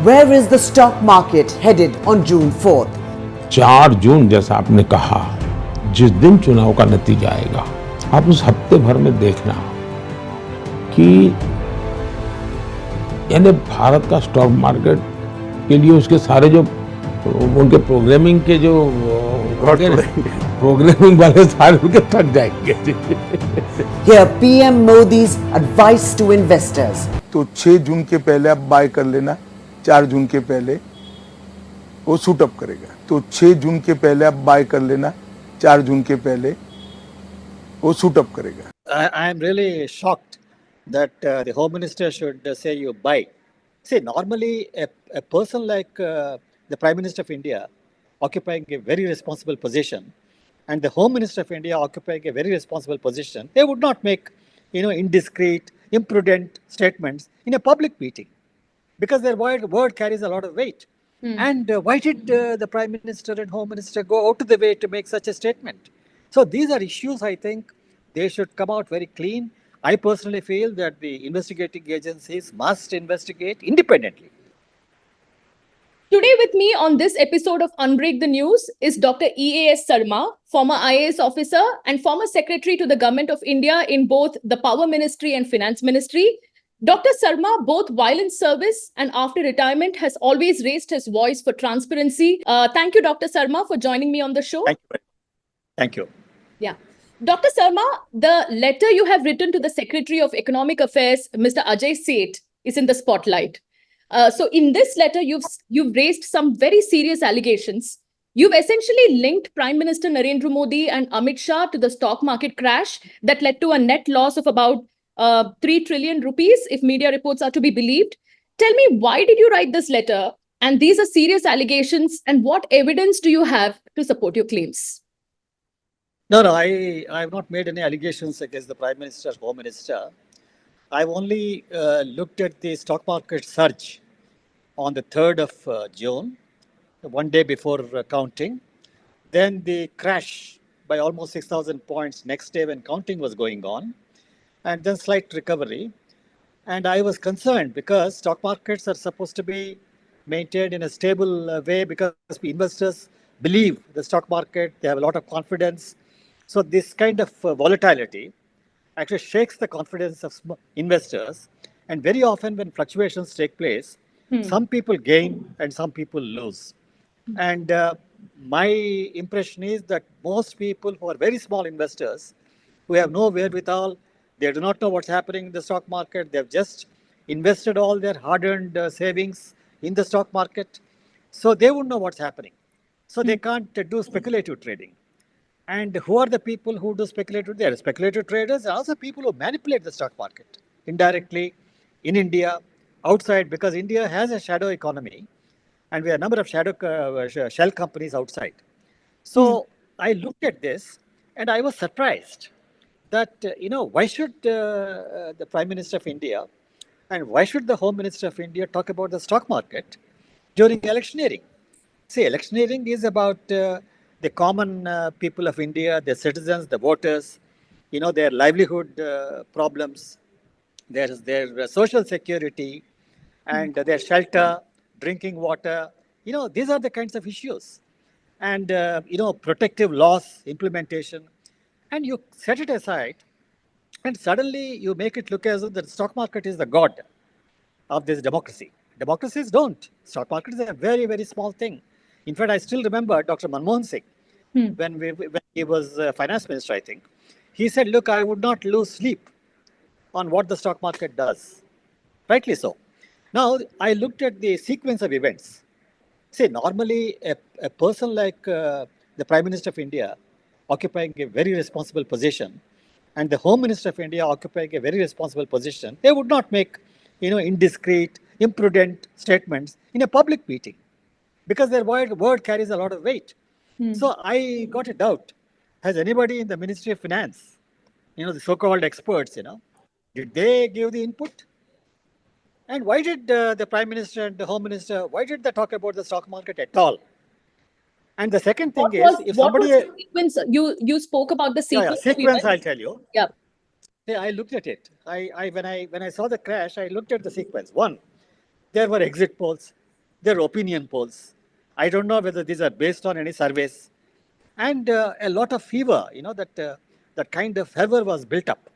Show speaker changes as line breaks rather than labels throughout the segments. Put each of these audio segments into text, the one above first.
Where is the stock market headed on June 4th?
4 जून जैसा आपने कहा, जिस दिन चुनाव का नतीजा आएगा, आप उस हफ्ते भर में देखना कि यानी भारत का स्टॉक मार्केट के लिए उसके सारे जो उनके प्रोग्रामिंग के जो प्रोग्रामिंग वाले सारे उनके थक जाएंगे।
Here PM Modi's advice to investors.
तो 6 जून के पहले आप बाय कर लेना, 4 जून के पहले वो शूट अप करेगा। तो 6 जून के पहले आप बाय कर लेना, 4 जून के पहले वो शूट अप करेगा।
I am really shocked that the Home Minister should say you buy. See, normally a person like the Prime Minister of India occupying a very responsible position and the Home Minister of India occupying a very responsible position, they would not make, indiscreet, imprudent statements in a public meeting because their word carries a lot of weight. And why did the Prime Minister and Home Minister go out of the way to make such a statement? So these are issues I think they should come out very clean. I personally feel that the investigating agencies must investigate independently.
Today with me on this episode of Unbreak the News is Dr. EAS Sarma, former IAS officer and former secretary to the Government of India in both the Power Ministry and Finance Ministry. Dr. Sarma, both while in service and after retirement, has always raised his voice for transparency. Thank you, Dr. Sarma, for joining me on the show.
Thank you.
Yeah. Dr. Sarma, the letter you have written to the Secretary of Economic Affairs, Mr. Ajay Seth, is in the spotlight. So in this letter, you've raised some very serious allegations. You've essentially linked Prime Minister Narendra Modi and Amit Shah to the stock market crash that led to a net loss of about 3 trillion rupees, if media reports are to be believed. Tell me, why did you write this letter? And these are serious allegations. And what evidence do you have to support your claims?
No, I have not made any allegations against the Prime Minister, Home Minister. I've only looked at the stock market surge on the 3rd of June, one day before counting. Then the crash by almost 6,000 points next day when counting was going on, and then slight recovery. And I was concerned because stock markets are supposed to be maintained in a stable way because investors believe the stock market, they have a lot of confidence. So this kind of volatility actually shakes the confidence of investors. And very often when fluctuations take place, some people gain and some people lose. And my impression is that most people who are very small investors, who have no wherewithal, they do not know what's happening in the stock market. They've just invested all their hard-earned savings in the stock market. So they won't know what's happening. So they can't do speculative trading. And who are the people who do speculative? They are speculative traders and also people who manipulate the stock market indirectly in India, outside, because India has a shadow economy and we have a number of shell companies outside. So I looked at this and I was surprised that, why should the Prime Minister of India and why should the Home Minister of India talk about the stock market during electioneering? See, electioneering is about the common people of India, the citizens, the voters, their livelihood problems, their social security, and their shelter, drinking water. These are the kinds of issues. And, protective laws, implementation. And you set it aside, and suddenly you make it look as though the stock market is the god of this democracy. Democracies don't. Stock market is a very, very small thing. In fact, I still remember Dr. Manmohan Singh, when he was finance minister, I think. He said, look, I would not lose sleep on what the stock market does. Rightly so. Now, I looked at the sequence of events. See, normally a person like the Prime Minister of India occupying a very responsible position and the Home Minister of India occupying a very responsible position, they would not make, indiscreet, imprudent statements in a public meeting because their word carries a lot of weight. So I got a doubt. Has anybody in the Ministry of Finance, the so-called experts, did they give the input? And why did the Prime Minister and the Home Minister, why did they talk about the stock market at all? And the second thing if somebody...
What was the sequence? You spoke about the sequence.
Sequence, I'll tell you.
Yeah.
I looked at it. When I saw the crash, I looked at the sequence. One, there were exit polls. They're opinion polls. I don't know whether these are based on any surveys. And a lot of fever, that kind of fever was built up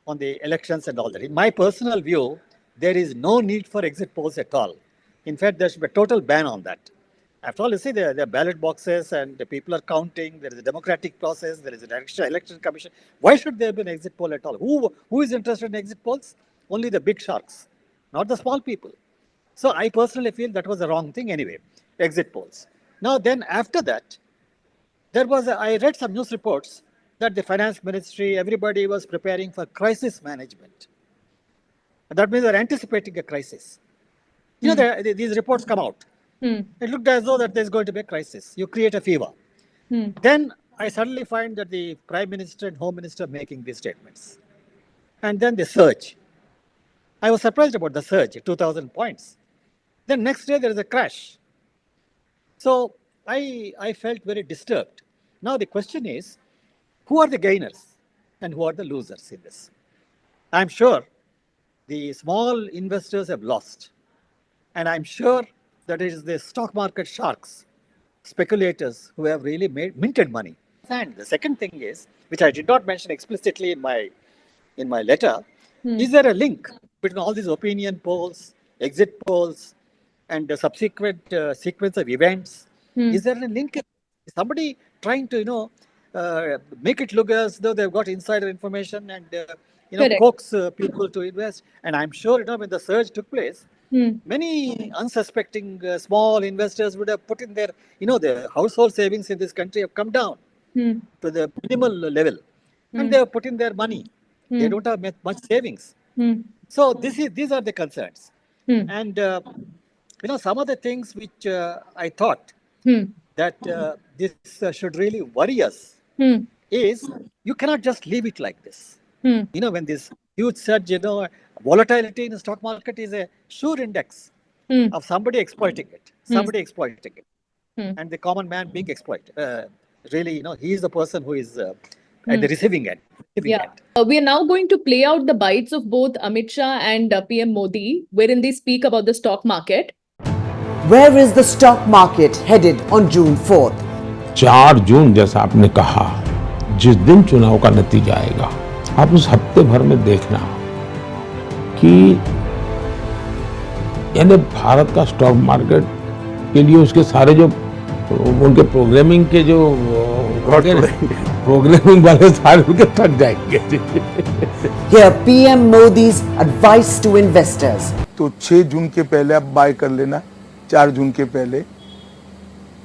on the elections and all that. In my personal view, there is no need for exit polls at all. In fact, there should be a total ban on that. After all, you see, there are ballot boxes and the people are counting. There is a democratic process. There is an election commission. Why should there be an exit poll at all? Who is interested in exit polls? Only the big sharks, not the small people. So I personally feel that was the wrong thing anyway, exit polls. Now then after that, I read some news reports that the finance ministry, everybody was preparing for crisis management. That means they're anticipating a crisis. These reports come out. It looked as though that there's going to be a crisis. You create a fever. Then I suddenly find that the Prime Minister and Home Minister making these statements. And then the surge. I was surprised about the surge, 2,000 points. Then next day there is a crash. So I felt very disturbed. Now the question is, who are the gainers and who are the losers in this? I'm sure the small investors have lost. And I'm sure that it is the stock market sharks, speculators who have really minted money. And the second thing is, which I did not mention explicitly in my letter, is there a link between all these opinion polls, exit polls, and the subsequent sequence of events? Is there a link? Is somebody trying to, make it look as though they've got insider information and,
Correct.
coax people to invest? And I'm sure, when the surge took place, many unsuspecting small investors would have put in their, the household savings in this country have come down to the minimal level. And they have put in their money. They don't have much savings. So these are the concerns. And, some of the things which I thought that this should really worry us is you cannot just leave it like this. When this huge surge, volatility in the stock market is a sure index of somebody exploiting it, and the common man being exploited. Really, he is the person who is at the receiving end.
We are now going to play out the bites of both Amit Shah and PM Modi, wherein they speak about the stock market.
Where is the stock market headed on June 4th?
4 जून जैसा आपने कहा, जिस दिन चुनाव का नतीजा आएगा, आप उस हफ्ते भर में देखना कि यानी भारत का स्टॉक मार्केट के लिए उसके सारे जो उनके प्रोग्रामिंग के जो प्रोग्रामिंग वाले सारे उनके थक जाएंगे.
Here PM Modi's advice to investors.
तो 6 जून के पहले आप बाय कर लेना, 4 जून के पहले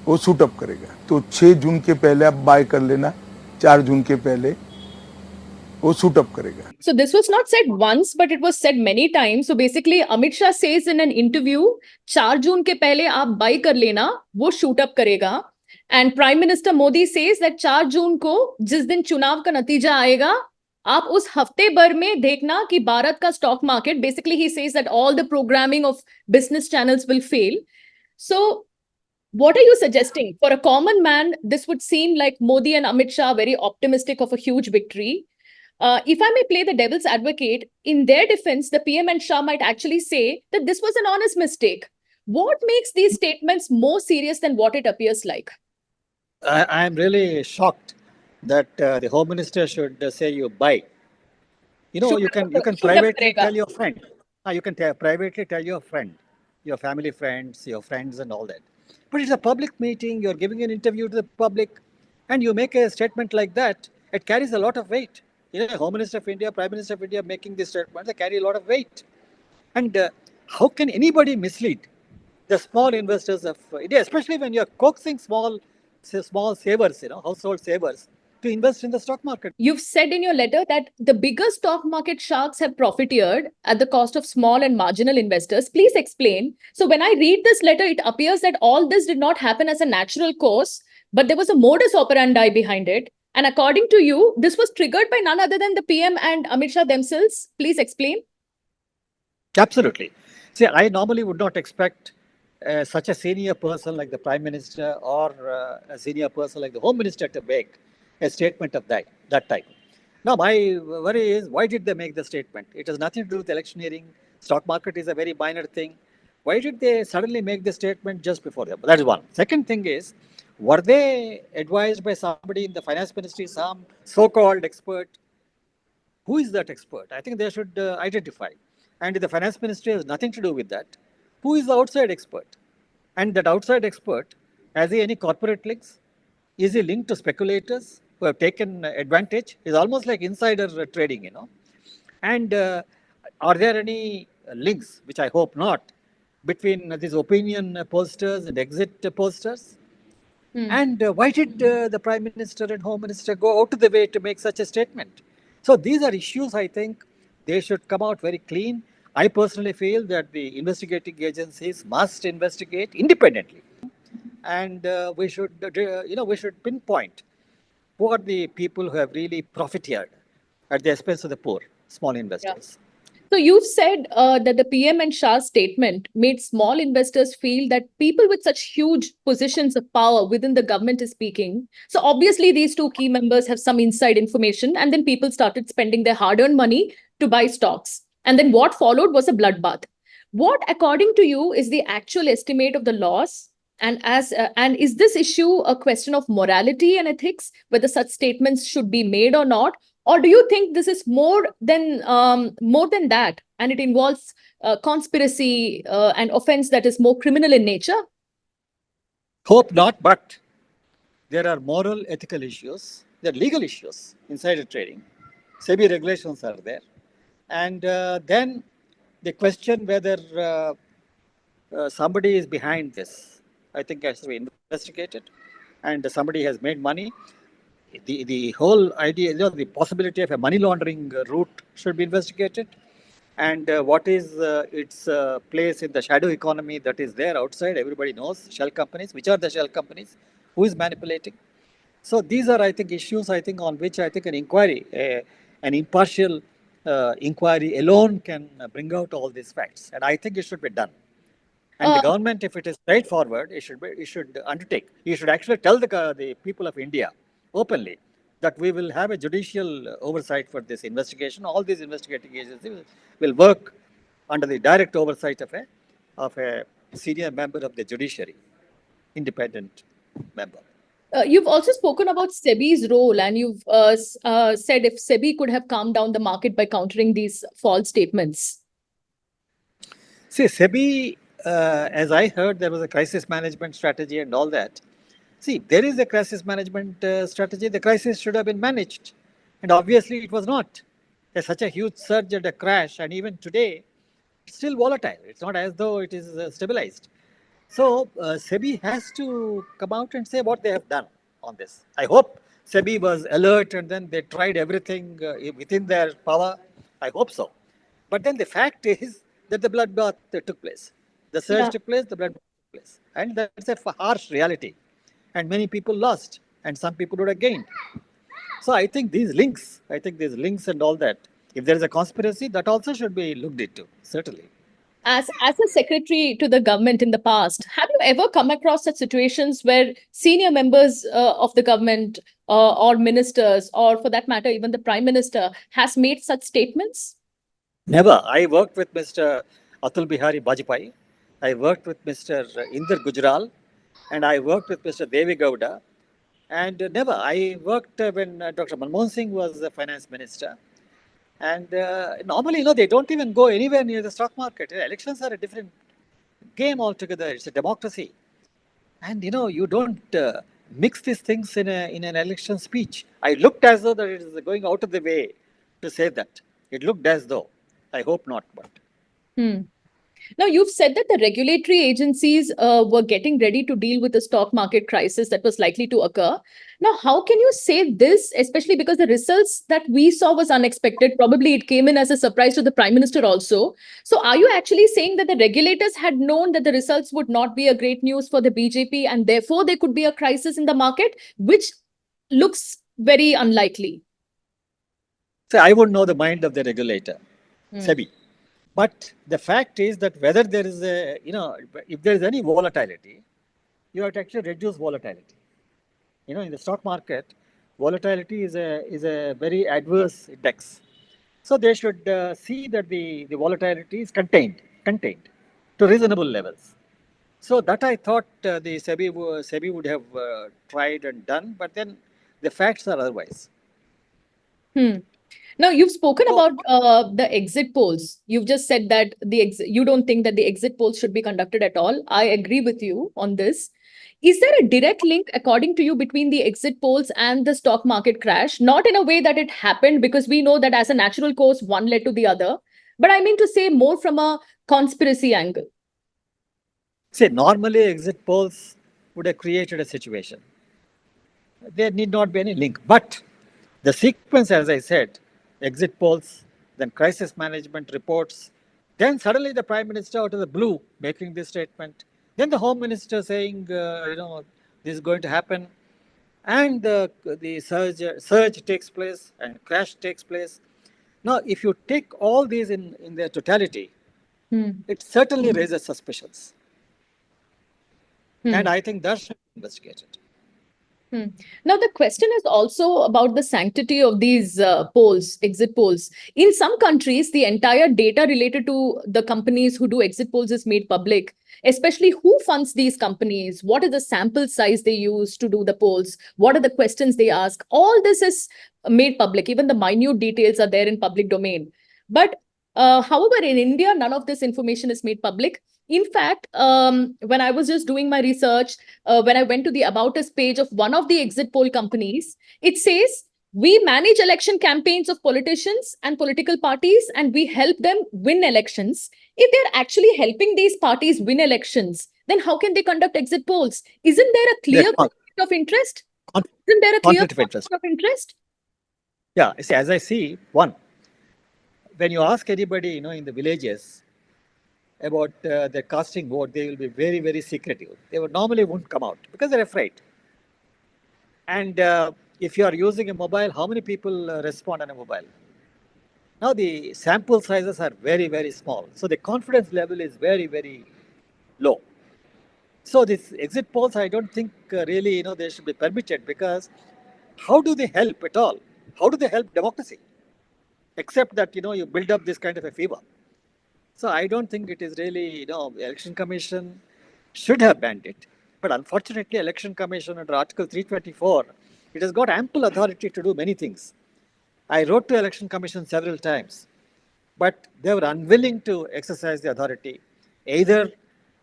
वो शूट अप करेगा. तो 6 जून के पहले आप बाय कर लेना, 4 जून के पहले वो शूट अप करेगा.
So this was not said once, but it was said many times. So basically, Amit Shah says in an interview, 4 जून के पहले आप बाय कर लेना, वो शूट अप करेगा. And Prime Minister Modi says that 4 जून को जिस दिन चुनाव का नतीजा आएगा, आप उस हफ्ते भर में देखना कि भारत का stock market, basically he says that all the programming of business channels will fail. So what are you suggesting? For a common man, this would seem like Modi and Amit Shah are very optimistic of a huge victory. If I may play the devil's advocate, in their defense, the PM and Shah might actually say that this was an honest mistake. What makes these statements more serious than what it appears like?
I am really shocked that the Home Minister should say you buy. You can privately tell your friend. You can privately tell your friend, your family friends, your friends and all that. But it's a public meeting, you're giving an interview to the public, and you make a statement like that, it carries a lot of weight. Home Minister of India, Prime Minister of India making these statements, they carry a lot of weight. And how can anybody mislead the small investors of India, especially when you're coaxing small savers, household savers, to invest in the stock market?
You've said in your letter that the bigger stock market sharks have profiteered at the cost of small and marginal investors. Please explain. So when I read this letter, it appears that all this did not happen as a natural course, but there was a modus operandi behind it. And according to you, this was triggered by none other than the PM and Amit Shah themselves. Please explain.
Absolutely. See, I normally would not expect such a senior person like the Prime Minister or a senior person like the Home Minister to make a statement of that type. Now, my worry is, why did they make the statement? It has nothing to do with electioneering. Stock market is a very minor thing. Why did they suddenly make the statement just before that? That is one. Second thing is, were they advised by somebody in the finance ministry, some so-called expert? Who is that expert? I think they should identify. And the finance ministry has nothing to do with that. Who is the outside expert? And that outside expert, has he any corporate links? Is he linked to speculators who have taken advantage? It's almost like insider trading, you know. And are there any links, which I hope not, between these opinion posters and exit posters? And why did the Prime Minister and Home Minister go out of the way to make such a statement? So these are issues I think they should come out very clean. I personally feel that the investigating agencies must investigate independently, and we should pinpoint who are the people who have really profiteered at the expense of the poor, small investors.
So you've said that the PM and Shah's statement made small investors feel that people with such huge positions of power within the government is speaking. So obviously these two key members have some inside information, and then people started spending their hard-earned money to buy stocks. And then what followed was a bloodbath. What, according to you, is the actual estimate of the loss? And is this issue a question of morality and ethics, whether such statements should be made or not? Or do you think this is more than that, and it involves conspiracy and offense that is more criminal in nature?
Hope not, but there are moral, ethical issues, there are legal issues insider trading. SEBI regulations are there. And then the question whether somebody is behind this, I think has to be investigated, and somebody has made money. The whole idea, the possibility of a money laundering route should be investigated, and what is its place in the shadow economy that is there outside. Everybody knows shell companies. Which are the shell companies? Who is manipulating? So these are, I think, issues I think on which I think an inquiry, an impartial inquiry alone can bring out all these facts, and I think it should be done. And the government, if it is straightforward, it should undertake. You should actually tell the people of India openly that we will have a judicial oversight for this investigation. All these investigating agencies will work under the direct oversight of a senior member of the judiciary, independent member.
You've also spoken about SEBI's role, and you've said if SEBI could have calmed down the market by countering these false statements.
See, SEBI, as I heard, there was a crisis management strategy and all that. See, there is a crisis management strategy. The crisis should have been managed. And obviously, it was not. There's such a huge surge and a crash. And even today, it's still volatile. It's not as though it is stabilized. So, SEBI has to come out and say what they have done on this. I hope SEBI was alert and then they tried everything within their power. I hope so. But then the fact is that the bloodbath took place. The surge took place, the bloodbath took place. And that's a harsh reality. And many people lost, and some people would have gained. So I think these links and all that, if there is a conspiracy, that also should be looked into, certainly.
As a secretary to the government in the past, have you ever come across such situations where senior members of the government or ministers, or for that matter, even the Prime Minister, has made such statements?
Never. I worked with Mr. Atul Bihari Vajpayee. I worked with Mr. Inder Gujral. And I worked with Mr. Devi Gowda. And never. I worked when Dr. Manmohan Singh was the finance minister. And normally, they don't even go anywhere near the stock market. Elections are a different game altogether. It's a democracy. And, you don't mix these things in an election speech. I looked as though that it is going out of the way to say that. It looked as though. I hope not, but.
Now, you've said that the regulatory agencies were getting ready to deal with the stock market crisis that was likely to occur. Now, how can you say this, especially because the results that we saw was unexpected? Probably it came in as a surprise to the Prime Minister also. So are you actually saying that the regulators had known that the results would not be a great news for the BJP, and therefore there could be a crisis in the market, which looks very unlikely?
So I wouldn't know the mind of the regulator, SEBI. But the fact is that whether there is if there is any volatility, you have to actually reduce volatility. In the stock market, volatility is a very adverse index. So they should see that the volatility is contained to reasonable levels. So that I thought the SEBI would have tried and done, but then the facts are otherwise.
Now, you've spoken
So-
about the exit polls. You've just said that you don't think that the exit polls should be conducted at all. I agree with you on this. Is there a direct link, according to you, between the exit polls and the stock market crash? Not in a way that it happened, because we know that as a natural course, one led to the other. But I mean to say more from a conspiracy angle.
See, normally exit polls would have created a situation. There need not be any link. But the sequence, as I said, exit polls, then crisis management reports, then suddenly the Prime Minister out of the blue making this statement, then the Home Minister saying, this is going to happen, and the surge takes place and crash takes place. Now, if you take all these in their totality, it certainly raises suspicions. And I think that should be investigated.
Now, the question is also about the sanctity of these polls, exit polls. In some countries, the entire data related to the companies who do exit polls is made public, especially who funds these companies, what is the sample size they use to do the polls, what are the questions they ask. All this is made public. Even the minute details are there in public domain. But however, in India, none of this information is made public. In fact, when I was just doing my research, when I went to the About Us page of one of the exit poll companies, it says, we manage election campaigns of politicians and political parties, and we help them win elections. If they're actually helping these parties win elections, then how can they conduct exit polls? Isn't there a clear conflict of interest? Isn't there a clear conflict of interest?
Yeah, see, as I see, one, when you ask anybody, in the villages about their casting vote, they will be very, very secretive. They would normally won't come out because they're afraid. And if you are using a mobile, how many people respond on a mobile? Now the sample sizes are very, very small. So the confidence level is very, very low. So this exit polls, I don't think really, they should be permitted, because how do they help at all? How do they help democracy? Except that, you build up this kind of a fever. So I don't think it is really, Election Commission should have banned it. But unfortunately, Election Commission under Article 324, it has got ample authority to do many things. I wrote to Election Commission several times, but they were unwilling to exercise the authority. Either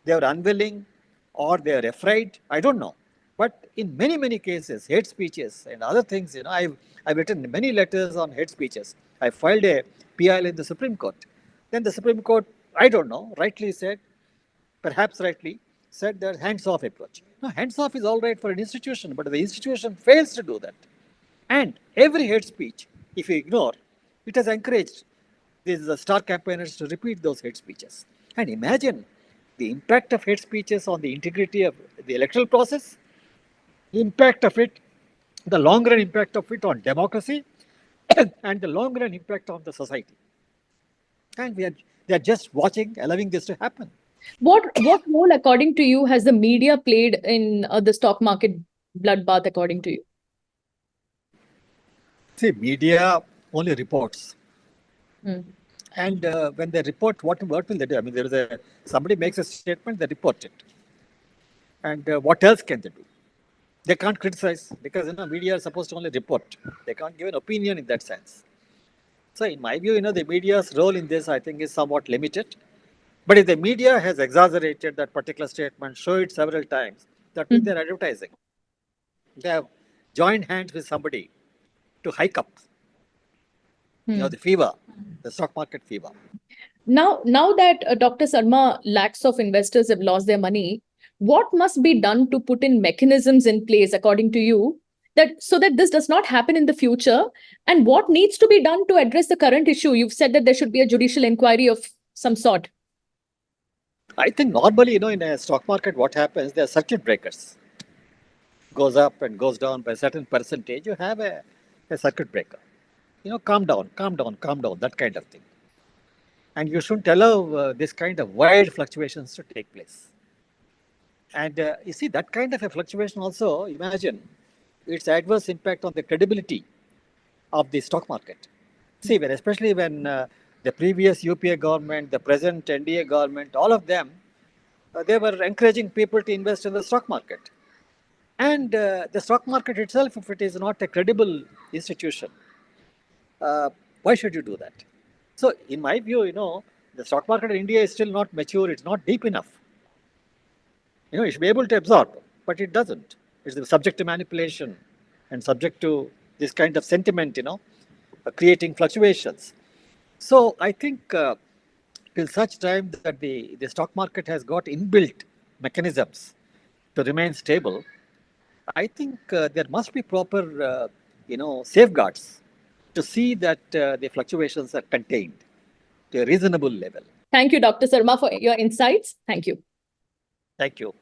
they were unwilling or they are afraid, I don't know. But in many, many cases, hate speeches and other things, I've written many letters on hate speeches. I filed a PIL in the Supreme Court. Then the Supreme Court, I don't know, rightly said, perhaps rightly, said that hands-off approach. Now, hands-off is all right for an institution, but if the institution fails to do that, and every hate speech, if you ignore, it has encouraged these star campaigners to repeat those hate speeches. And imagine the impact of hate speeches on the integrity of the electoral process, the impact of it, the long-run impact of it on democracy, and the long-run impact on the society. And they are just watching, allowing this to happen.
What role, according to you, has the media played in the stock market bloodbath, according to you?
See, media only reports. And when they report, what will they do? I mean, somebody makes a statement, they report it. And what else can they do? They can't criticize, because media are supposed to only report. They can't give an opinion in that sense. So in my view, the media's role in this, I think, is somewhat limited. But if the media has exaggerated that particular statement, show it several times, that means they're advertising. They have joined hands with somebody to hike up, the fever, the stock market fever.
Now that Dr. Sarma, lakhs of investors have lost their money, what must be done to put in mechanisms in place, according to you, so that this does not happen in the future? And what needs to be done to address the current issue? You've said that there should be a judicial inquiry of some sort.
I think normally, in a stock market, what happens, there are circuit breakers. Goes up and goes down by a certain percentage, you have a circuit breaker. Calm down, that kind of thing. And you shouldn't allow this kind of wide fluctuations to take place. And you see, that kind of a fluctuation also, imagine, its adverse impact on the credibility of the stock market. See, especially when the previous UPA government, the present NDA government, all of them they were encouraging people to invest in the stock market. And the stock market itself, if it is not a credible institution, why should you do that? So, in my view, the stock market in India is still not mature, it's not deep enough. It should be able to absorb, but it doesn't. It's subject to manipulation and subject to this kind of sentiment, creating fluctuations. So I think till such time that the stock market has got inbuilt mechanisms to remain stable, I think there must be proper, safeguards to see that the fluctuations are contained to a reasonable level.
Thank you, Dr. Sarma, for your insights. Thank you.
Thank you.